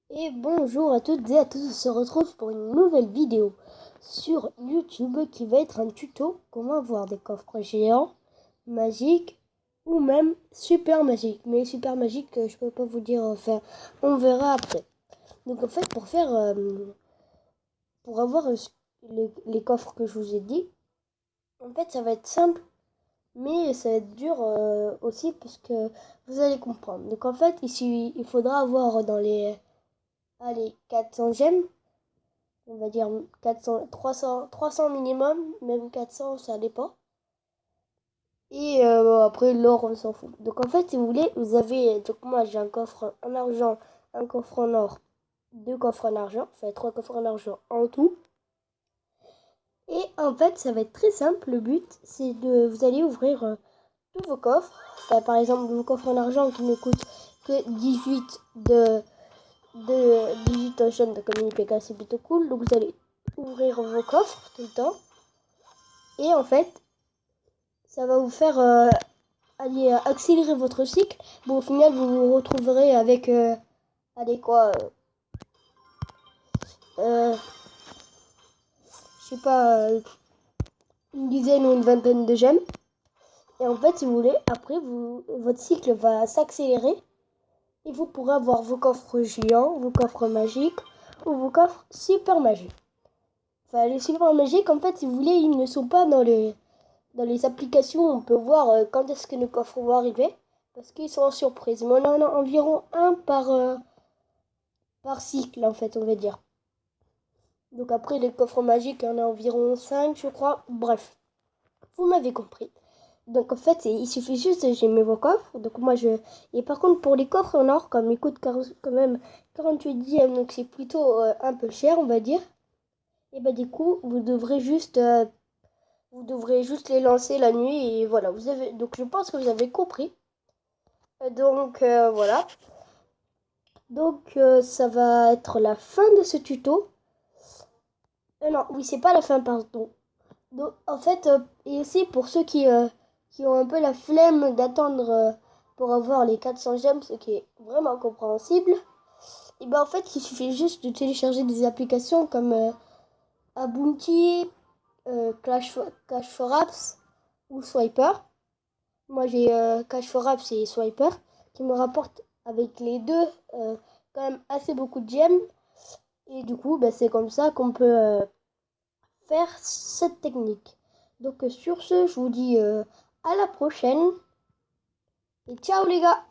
Et bonjour à toutes et à tous, on se retrouve pour une nouvelle vidéo sur YouTube qui va être un tuto comment avoir des coffres géants, magiques ou même super magiques. Mais super magiques, je peux pas vous dire, enfin, on verra après. Donc en fait, pour avoir les coffres que je vous ai dit, en fait, ça va être simple, mais ça va être dur aussi parce que vous allez comprendre. Donc en fait, ici, il faudra avoir dans allez, 400 gemmes. On va dire 400, 300 minimum, même 400, ça dépend. Et après, l'or, on s'en fout. Donc en fait, si vous voulez, vous avez... Donc moi, j'ai un coffre en argent, un coffre en or, deux coffres en argent, enfin trois coffres en argent en tout. Et en fait, ça va être très simple. Le but, c'est de... Vous allez ouvrir tous vos coffres. Enfin, par exemple, vos coffres en argent qui ne coûtent que 18 de 18 ocean de comme IPK, c'est plutôt cool. Donc vous allez ouvrir vos coffres tout le temps. Et en fait, ça va vous faire aller accélérer votre cycle. Bon, au final, vous vous retrouverez avec, allez quoi, je sais pas, une dizaine ou une vingtaine de gemmes. Et en fait, si vous voulez, après, votre cycle va s'accélérer et vous pourrez avoir vos coffres géants, vos coffres magiques ou vos coffres super magiques. Enfin, les super magiques, en fait, si vous voulez, ils ne sont pas dans les applications. On peut voir quand est-ce que nos coffres vont arriver parce qu'ils sont en surprise. Mais on en a environ un par cycle, en fait, on va dire. Donc après, les coffres magiques, il y en a environ 5 je crois. Bref, vous m'avez compris. Donc en fait, il suffit juste de gérer vos coffres. Donc moi, je... Et par contre, pour les coffres en or, comme ils coûtent quand même 48 dièmes, donc c'est plutôt un peu cher, on va dire. Et bah du coup, vous devrez juste les lancer la nuit et voilà. Vous avez... Donc je pense que vous avez compris. Donc voilà. Donc ça va être la fin de ce tuto. Non, oui, c'est pas la fin, pardon. Donc, en fait, et aussi pour ceux qui ont un peu la flemme d'attendre pour avoir les 400 gemmes, ce qui est vraiment compréhensible, et ben en fait, il suffit juste de télécharger des applications comme Abounty, Cash for Apps ou Swiper. Moi, j'ai Cash for Apps et Swiper qui me rapportent avec les deux quand même assez beaucoup de gemmes. Et du coup, ben, c'est comme ça qu'on peut faire cette technique. Donc sur ce, je vous dis à la prochaine et ciao les gars!